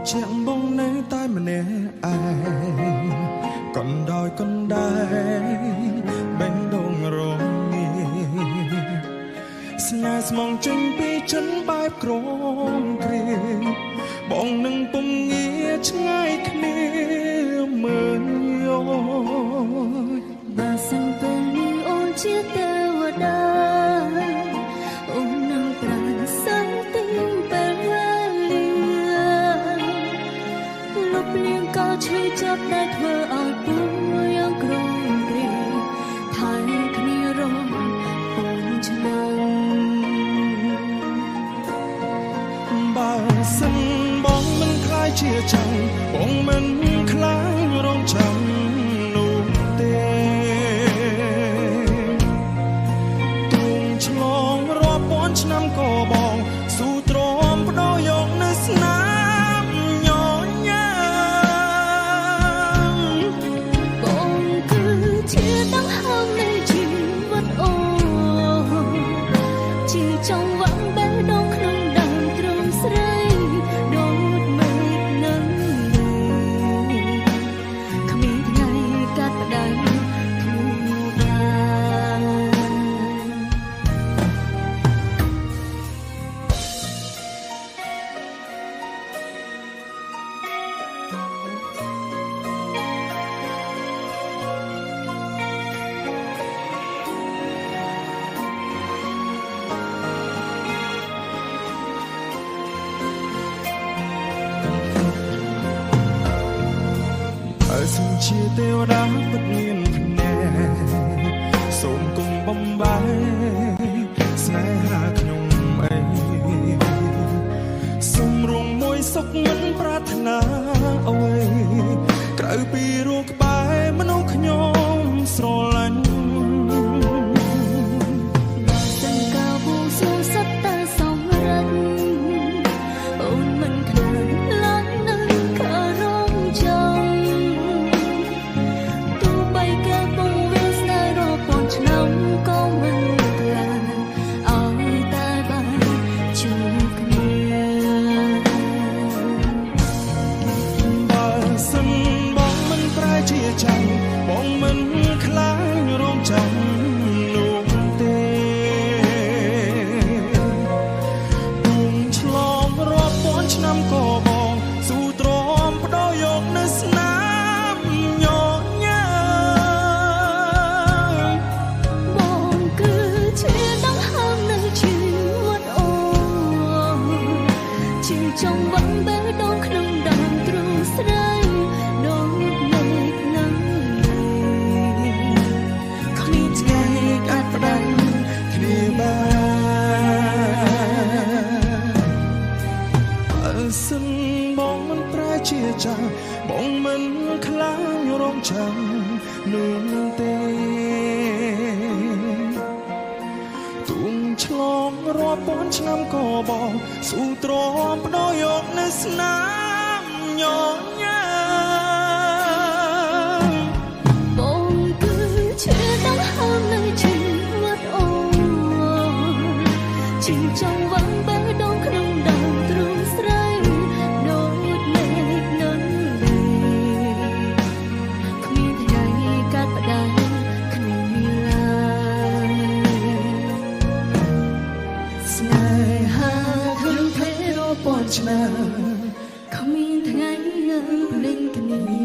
ជាបងនៅតែម្នាក់ឯងកណ្ដោយកណ្ដែងបេះដូងរងាស្នេហ៍ស្មងចេញពីចិនបែបក្រមគ្រាបងនឹងពុំងាឆ្ងាយគ្នាមើលយោបើសិនពេលនេះអូនជាទេវតាអូននឹងប្រាណសន្តិពេលវេលាលុបលៀងក៏ឈឺចាប់ដែលធ្វើឲ្យពួរយ៉ាងក្រំគ្រាថែគ្នារំអូនឆ្នាំបើសិនបងមិនខ្លាចជាចាំបងមិនខ្លាចរងចាំនោះទេទូងឆ្លងរាប់ពាន់ឆ្នាំក៏បងស៊ូទ្រាំបដោយកនៅស្នាមញញ៉ាំបងគឺជាដង្ហើមនៃជីវិតអូនជាចង់វ៉ាំបេះដូងក្នុងដើមទ្រឹមស្រីដូចមេឃនឹងគ្មានថ្ងៃកាត់ផ្ដាច់គ្នាសូមជាទេវតាពិតមានភ្នែកសូមគុំបំបាយស្នេហាខ្ញុំអីសូមរួមមួយសុខមិនប្រាថ្នាអ្វីក្រៅពីរូបក្បែរមនុស្សខ្ញុំស្រឡាញ់សង្កលពុំសួរសត្វតែសម្រិតអូនមិនខ្លាចឡើយនឹងក៏រងចាំទោះបីគេពុំវាស្នេហ៍រាប់ពាន់ឆ្នាំក៏មិនខ្លាចឲ្យតែបានជួបគ្នាបើសិនបងមិនប្រែជាចាំបងមិនខ្លាចរងចាំនោះទេទូងឆ្លងរាប់ពាន់ឆ្នាំក៏បងស៊ូទ្រាំបដោយកនៅស្នាមញញ៉ាំបងគឺជាដង្ហើមនៃជីវិតអូនជាចង់វ៉ាំបេះដូងក្នុងដើមទ្រង់ស្រីដូចមេឃនឹងគ្មានថ្ងៃកាត់ផ្ដាច់គ្នាបានបើសិនបងមិនប្រែជាចាំបងមិនខ្លាចរងចាំនោះទេទូងឆ្លងរាប់ពាន់ឆ្នាំក៏បងស៊ូទ្រាំបដោយកនៅស្នាមញញ៉ាំបងគឺជាដង្ហើមនៃជីវិតអូនជាចង់វ៉ាំបេះដូងក្នុងដើមទ្រង់ស្រីដូចមេឃនឹងគ្មានថ្ងៃកាត់ផ្ដាច់គ្នាឡើយស្នេហាក្នុងពេលរាប់ពាន់ឆ្នាំគ្មានថ្ងៃភ្លេចគ្នា